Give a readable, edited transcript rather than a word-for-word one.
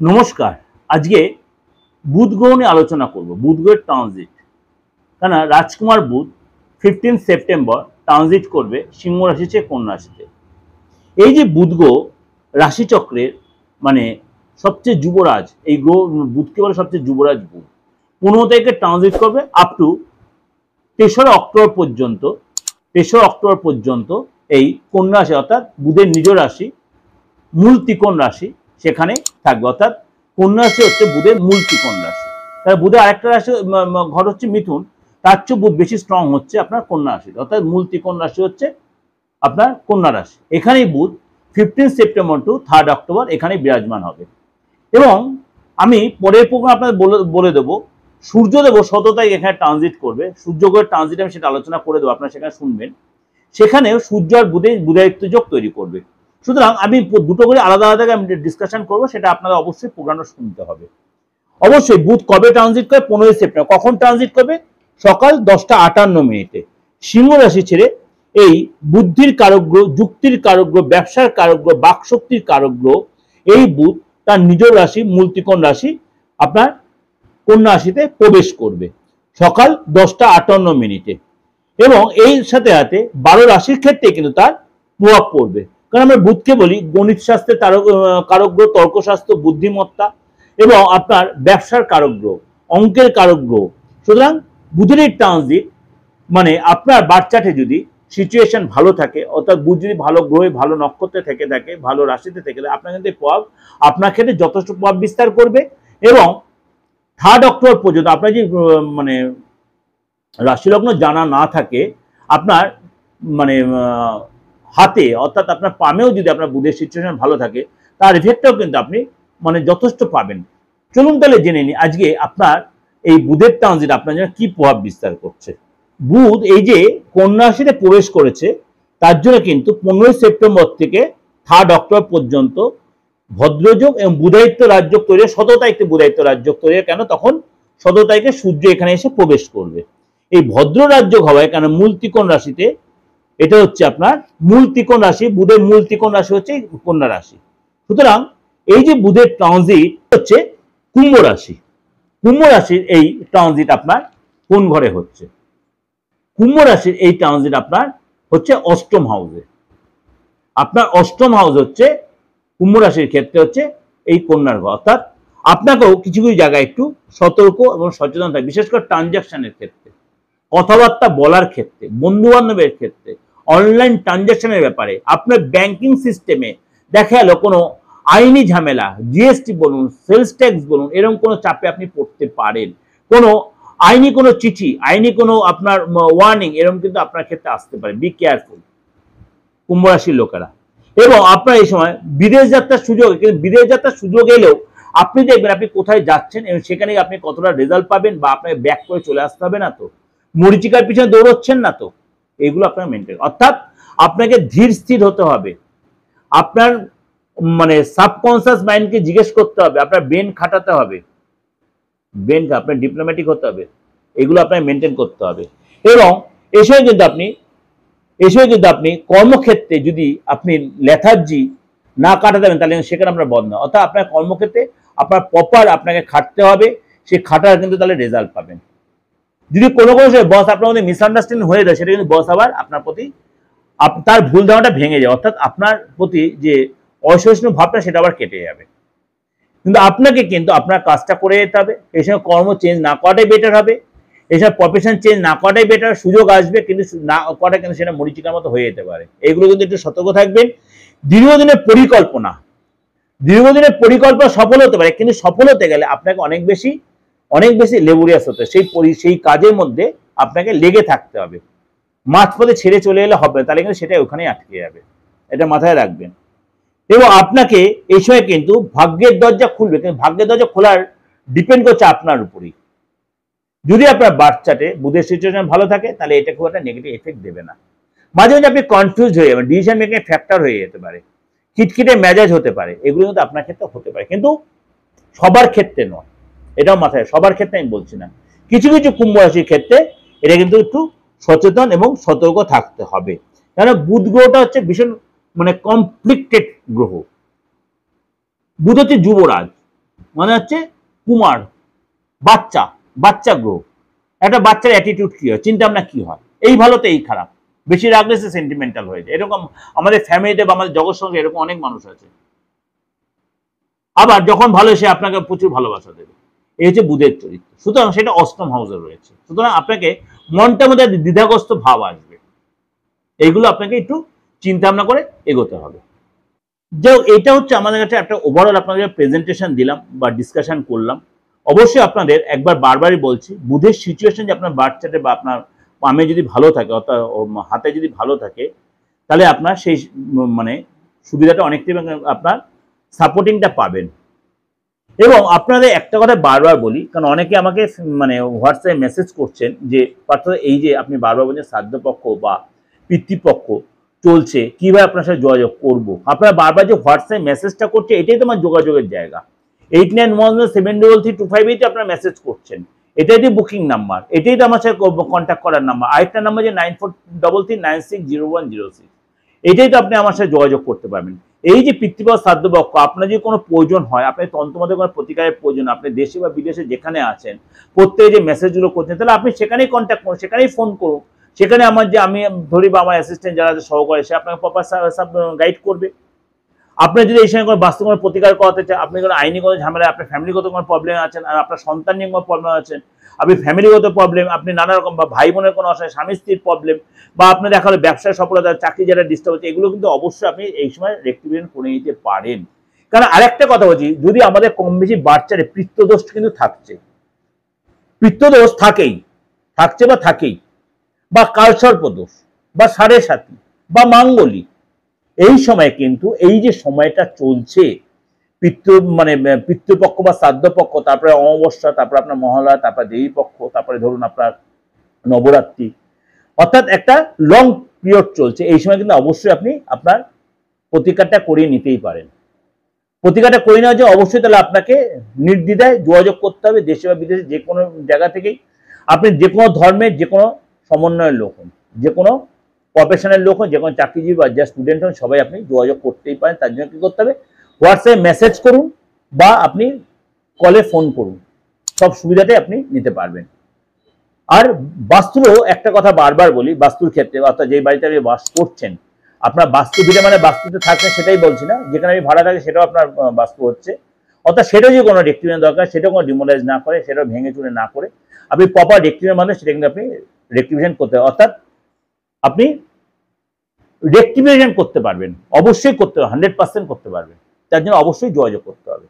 নমস্কার। আজকে বুধ গ্রহ নিয়ে আলোচনা করব। বুধ গ্রহের ট্রানজিট, কেন রাজকুমার বুধ 15 সেপ্টেম্বর ট্রানজিট করবে সিংহ রাশি থেকে কন্যা রাশিতে। এই যে বুধ গ্রহ রাশিচক্রের মানে সবচেয়ে যুবরাজ, এই গ্রহ বুধকে বলে সবচেয়ে যুবরাজ বুধ। 15 তারিখে ট্রানজিট করবে আপ টু 3রা অক্টোবর পর্যন্ত। 3রা অক্টোবর পর্যন্ত এই কন্যা রাশি অর্থাৎ বুধের নিজ রাশি মূল ত্রিকোণ রাশি সেখানে থাকবে। অর্থাৎ কন্যা রাশি হচ্ছে বুধের মূল ত্রিকোণ রাশি। তাহলে বুধের আরেকটা রাশি ঘর হচ্ছে মিথুন, তার চেয়ে বুধ বেশি স্ট্রং হচ্ছে আপনার কন্যা রাশি। অর্থাৎ মূল ত্রিকোণ রাশি হচ্ছে আপনার কন্যা রাশি। এখানেই বুধ 15 সেপ্টেম্বর টু 3 অক্টোবর এখানে বিরাজমান হবে। এবং আমি পরের প্রোগ্রাম আপনাদের বলে দেবো, সূর্যদেব 17 তারিখ এখানে ট্রানজিট করবে। সূর্যগ্রহের ট্রানজিট আমি সেটা আলোচনা করে দেবো, আপনারা সেখানে শুনবেন। সেখানেও সূর্য আর বুধায়িত্ব যোগ তৈরি করবে। সুতরাং আমি দুটো করে আলাদা আলাদা আমি ডিসকাশন করবো, সেটা আপনারা অবশ্যই প্রোগ্রামটা শুনতে হবে। অবশ্যই বুধ কবে ট্রানজিট করে? 15 সেপ্টেম্বর। কখন ট্রানজিট করবে? সকাল 10:58 সিংহ রাশি ছেড়ে এই বুদ্ধির কারকগ্রহ, যুক্তির কারকগ্রহ, ব্যবসার কারকগ্রহ, বাকশক্তির কারকগ্রহ এই বুধ তার নিজ রাশি মূল ত্রিকোণ রাশি আপনার কন্যা রাশিতে প্রবেশ করবে সকাল 10:58 এবং এই সাথে সাথে 12 রাশির ক্ষেত্রে কিন্তু তার প্রভাব পড়বে। কারণ আমরা বুধকে বলি গণিত শাস্ত্রের কারকগ্রহ, তর্কশাস্ত্র, বুদ্ধিমত্তা এবং আপনার ব্যবসার কারকগ্রহ, অঙ্কের কারকগ্রহ। সুতরাং বুধের এই ট্রানজিট মানে আপনার বার্থ চার্টে যদি সিচুয়েশন ভালো থাকে, অর্থাৎ বুধ যদি ভালো গ্রহে ভালো নক্ষত্রে থেকে থাকে, ভালো রাশিতে থেকে থাকে, আপনার কিন্তু প্রভাব আপনার ক্ষেত্রে যথেষ্ট প্রভাব বিস্তার করবে। এবং 3 অক্টোবর পর্যন্ত আপনার যে মানে রাশিলগ্ন জানা না থাকে, আপনার মানে হাতে অর্থাৎ আপনার পামেও যদি আপনার বুধের সিচুয়েশন ভালো থাকে, তার এফেক্টটাও কিন্তু আপনি মানে যথেষ্ট পাবেন। চলুন তাহলে জেনে নিই আজকে আপনার এই বুধের ট্রানজিট আপনার জন্য কি প্রভাব বিস্তার করছে। বুধ এই যে কন্যা রাশিতে প্রবেশ করেছে, তার জন্য কিন্তু 15 সেপ্টেম্বর থেকে 3 অক্টোবর পর্যন্ত ভদ্রযোগ এবং বুধায়িত্ব রাজযোগ তৈরি। 17 তারিখে বুধায়িত্ব রাজযোগ তৈরি, কেন তখন 17 তারিখে সূর্য এখানে এসে প্রবেশ করবে। এই ভদ্র রাজযোগ হওয়ায় কেন মূল ত্রিকোণ রাশিতে, এটা হচ্ছে আপনার মূল ত্রিকোণ রাশি, বুধের মূল ত্রিকোণ রাশি হচ্ছে কন্যা রাশি। সুতরাং এই যে বুধের ট্রানজিট হচ্ছে কুম্ভ রাশি। কুম্ভ রাশির এই ট্রানজিট আপনার কোন ঘরে হচ্ছে? কুম্ভ রাশির এই ট্রানজিট আপনার হচ্ছে অষ্টম হাউসে। আপনার অষ্টম হাউস হচ্ছে কুম্ভ রাশির ক্ষেত্রে হচ্ছে এই কন্যার ঘর। অর্থাৎ আপনাকেও কিছু কিছু জায়গায় একটু সতর্ক এবং সচেতন থাকে, বিশেষ করে ট্রানজাকশনের ক্ষেত্রে, কথাবার্তা বলার ক্ষেত্রে, বন্ধু বান্ধবের ক্ষেত্রে, অনলাইন ট্রানজাকশনের ব্যাপারে, আপনার ব্যাংকিং সিস্টেমে দেখা গেল কোনো আইনি ঝামেলা, জিএসটি বলুন, সেলস ট্যাক্স বলুন, এরকম কোনো চাপে আপনি পড়তে পারেন। কোনো আইনি কোনো চিঠি, আইনি কোনো আপনার ওয়ার্নিং এরকম কিন্তু আপনার ক্ষেত্রে আসতে পারে। বি কেয়ারফুল কুম্ভ রাশির লোকেরা। এবং আপনার এই সময় বিদেশ যাত্রার সুযোগ, কিন্তু বিদেশ যাত্রার সুযোগ এলেও আপনি দেখবেন আপনি কোথায় যাচ্ছেন এবং সেখানে আপনি কতটা রেজাল্ট পাবেন, বা আপনাকে ব্যাক করে চলে আসতে হবে না তো, মরিচিকার পিছনে দৌড়চ্ছেন না তো, এগুলো আপনার মেনটেন। অর্থাৎ আপনাকে ধীর স্থির হতে হবে, আপনার মানে সাবকনসিয়াস মাইন্ডকে জিজ্ঞেস করতে হবে, আপনার ব্রেন খাটাতে হবে, ব্রেন আপনার ডিপ্লোম্যাটিক হতে হবে, এগুলো আপনার মেনটেন করতে হবে। এবং এসে কিন্তু আপনি কর্মক্ষেত্রে যদি আপনি লেথার্জি না কাটাতে পারেন, তাহলে সেখানে আপনার বদনাম। অর্থাৎ আপনার কর্মক্ষেত্রে আপনার প্রপার আপনাকে খাটতে হবে, সে খাটার কিন্তু তাহলে রেজাল্ট পাবেন। যদি কোনো সময় বস আপনার মধ্যে মিসআন্ডারস্ট্যান্ডিং হয়ে যায়, সেটা কিন্তু বস আবার আপনার প্রতি তার ভুল ধারণাটা ভেঙে যায়, অর্থাৎ আপনার প্রতি যে অসহিষ্ণু ভাবটা সেটা আবার কেটে যাবে। কিন্তু আপনাকে কিন্তু আপনার কাজটা করে যেতে হবে। এই সময় কর্ম চেঞ্জ না করাটাই বেটার হবে, এসব প্রফেশন চেঞ্জ না করাটাই বেটার। সুযোগ আসবে কিন্তু না করা কিন্তু সেটা মরিচিকার মতো হয়ে যেতে পারে। এগুলো কিন্তু একটু সতর্ক থাকবেন। দীর্ঘদিনের পরিকল্পনা সফল হতে পারে, কিন্তু সফল হতে গেলে আপনাকে অনেক বেশি লেবুরিয়াস হতে, সেই কাজের মধ্যে আপনাকে লেগে থাকতে হবে। মাঝপথে ছেড়ে চলে এলে হবে, তাহলে কিন্তু সেটা ওখানেই আটকে যাবে, এটা মাথায় রাখবেন। এবং আপনাকে এই সময় কিন্তু ভাগ্যের দরজা খুলবে, কিন্তু ভাগ্যের দরজা খোলার ডিপেন্ড করছে আপনার উপরই। যদি আপনার বার্থ চার্টে বুধের সিচুয়েশন ভালো থাকে, তাহলে এটা খুব একটা নেগেটিভ এফেক্ট দেবে না। মাঝে মাঝে আপনি কনফিউজ হয়ে যাবেন, ডিসিশন মেকিং ফ্যাক্টর হয়ে যেতে পারে, খিটখিটে মেজাজ হতে পারে, এগুলো কিন্তু আপনার ক্ষেত্রে হতে পারে, কিন্তু সবার ক্ষেত্রে নয়, এটাও মাথায়, সবার ক্ষেত্রে আমি বলছি না। কিছু কিছু কুম্ভ রাশির ক্ষেত্রে এটা কিন্তু একটু সচেতন এবং সতর্ক থাকতে হবে। কেন বুধ গ্রহটা হচ্ছে ভীষণ মানে কমপ্লিকেটেড গ্রহ। বুধ হচ্ছে যুবরাজ, মানে হচ্ছে কুমার, বাচ্চা, বাচ্চা গ্রহ। একটা বাচ্চার অ্যাটিটিউড কি হয়, চিন্তা ভাবনা কি হয়, এই ভালো তো এই খারাপ, বেশি রাগলে সে সেন্টিমেন্টাল হয়ে যায়। এরকম আমাদের ফ্যামিলিতে বা আমাদের জগৎ সঙ্গে এরকম অনেক মানুষ আছে। আবার যখন ভালো সে আপনাকে প্রচুর ভালোবাসা দেবে। এই হচ্ছে বুধের চরিত্র। সুতরাং সেটা অষ্টম হাউসে রয়েছে। সুতরাং আপনাকে মনটার মধ্যে দ্বিধাগ্রস্ত ভাব আসবে। এইগুলো আপনাকে একটু চিন্তা ভাবনা করে এগোতে হবে। যাই হোক, এটা হচ্ছে আমাদের কাছে একটা ওভারঅল আপনাদের প্রেজেন্টেশন দিলাম বা ডিসকাশন করলাম। অবশ্যই আপনাদের একবার বারবারই বলছি, বুধের সিচুয়েশন যে আপনার বার্থ চার্টে বা আপনার পামে যদি ভালো থাকে, অর্থাৎ হাতে যদি ভালো থাকে, তাহলে আপনার সেই মানে সুবিধাটা অনেকটাই আপনার সাপোর্টিংটা পাবেন। এবং আপনাদের একটা কথা বারবার বলি, কারণ অনেকে আমাকে মানে হোয়াটসঅ্যাপে মেসেজ করছেন যে অর্থাৎ এই যে আপনি বারবার বলছেন শ্রাদ্ধপক্ষ বা পিতৃপক্ষ চলছে, কিভাবে আপনার সাথে যোগাযোগ করব। আপনারা বারবার যে হোয়াটসঅ্যাপে মেসেজটা করছে, এটাই তোমার যোগাযোগের জায়গা। 8917732588 আপনারা মেসেজ করছেন, এটাই তো বুকিং নাম্বার, এটাই তো আমার সাথে কন্ট্যাক্ট করার নাম্বার। আরেকটা নাম্বার যে 9433960106, এটাই তো আপনি আমার সাথে যোগাযোগ করতে পারবেন। এই যে পিতৃপক্ষ শ্রাদ্ধপক্ষ, আপনার যদি কোনো প্রয়োজন হয়, আপনার তন্ত্রমতে কোনো প্রতিকারের প্রয়োজন, আপনি দেশে বা বিদেশে যেখানে আছেন, প্রত্যেকে যে মেসেজগুলো করছেন, তাহলে আপনি সেখানেই কন্ট্যাক্ট করুন, সেখানেই ফোন করুন। সেখানে আমার যে আমি ধরি বা আমার অ্যাসিস্ট্যান্ট যারা আছে সহকারী, সে আপনাকে প্রপার সব গাইড করবে। আপনার যদি এই সময় কোনো বাস্তব কোনো প্রতিকার করাতে চান, আপনি কোনো আইনি কোনো ঝামেলা, আপনার ফ্যামিলিগত কোনো প্রবলেম আছেন, আর আপনার সন্তান নিয়ে কোনো প্রবলেম আছেন, আপনি ফ্যামিলিগত প্রবলেম, আপনি নানা রকম বা ভাই বোনের কোনো অসহায়, স্বামী স্ত্রীর প্রবলেম, বা আপনার দেখা হলো ব্যবসায় সফলতা, চাকরি যারা ডিস্টার্ব হচ্ছে, এগুলো কিন্তু অবশ্যই আপনি এই সময় রেক্টিফিকেশন করে নিতে পারেন। কারণ আরেকটা কথা বলছি, যদি আমাদের কম বেশি বাচ্চারে পিত্তদোষ কিন্তু থাকছে, পিত্তদোষ থাকেই, থাকছে বা থাকেই, বা কালসর্প দোষ বা সাড়ে সাথী বা মাঙ্গলিক, এই সময় কিন্তু এই যে সময়টা চলছে পিতৃ মানে পিতৃপক্ষ বা শ্রাদ্ধপক্ষ, তারপরে অমাবস্যা, তারপরে আপনার মহালয়া, তারপরে দেবী পক্ষ, তারপরে ধরুন আপনার নবরাত্রি, অর্থাৎ একটা লং পিরিয়ড চলছে। এই সময় কিন্তু অবশ্যই আপনি আপনার প্রতিকারটা করিয়ে নিতেই পারেন। প্রতিকারটা করে নেওয়ার জন্য অবশ্যই তাহলে আপনাকে নির্দ্বিধায় যোগাযোগ করতে হবে, দেশে বা বিদেশে যে কোনো জায়গা থেকেই। আপনি যে কোনো ধর্মের যে কোনো সমন্বয়ের লোক হন, যে কোনো প্রফেশনের লোক হন, যে কোনো চাকরিজীবী বা যা স্টুডেন্ট হন, সবাই আপনি যোগাযোগ করতেই পারেন। তার জন্য কী করতে হবে, হোয়াটসঅ্যাপে মেসেজ করুন বা আপনি কলে ফোন করুন, সব সুবিধাটাই আপনি নিতে পারবেন। আর বাস্তুরও একটা কথা বারবার বলি, বাস্তুর ক্ষেত্রে অর্থাৎ যে বাড়িতে আপনি বাস করছেন, আপনার বাস্তু ভিটে মানে বাস্তুতে থাকছেন সেটাই বলছি না, যেখানে আমি ভাড়া থাকি সেটাও আপনার বাস্তু হচ্ছে, অর্থাৎ সেটাও যে কোনো রেক্টিফিকেশন দরকার, সেটাও কোনো ডিমোলাইজ না করে, সেটাও ভেঙে চুরে না করে আপনি প্রপার রেক্টিফিকেশন মানে সেটা কিন্তু আপনি রেক্টিফিকেশন করতে হবে, অর্থাৎ আপনি রেক্টিফিকেশন করতে পারবেন, অবশ্যই করতে হবে, 100% করতে পারবেন। তার জন্য অবশ্যই যোগাযোগ করতে হবে।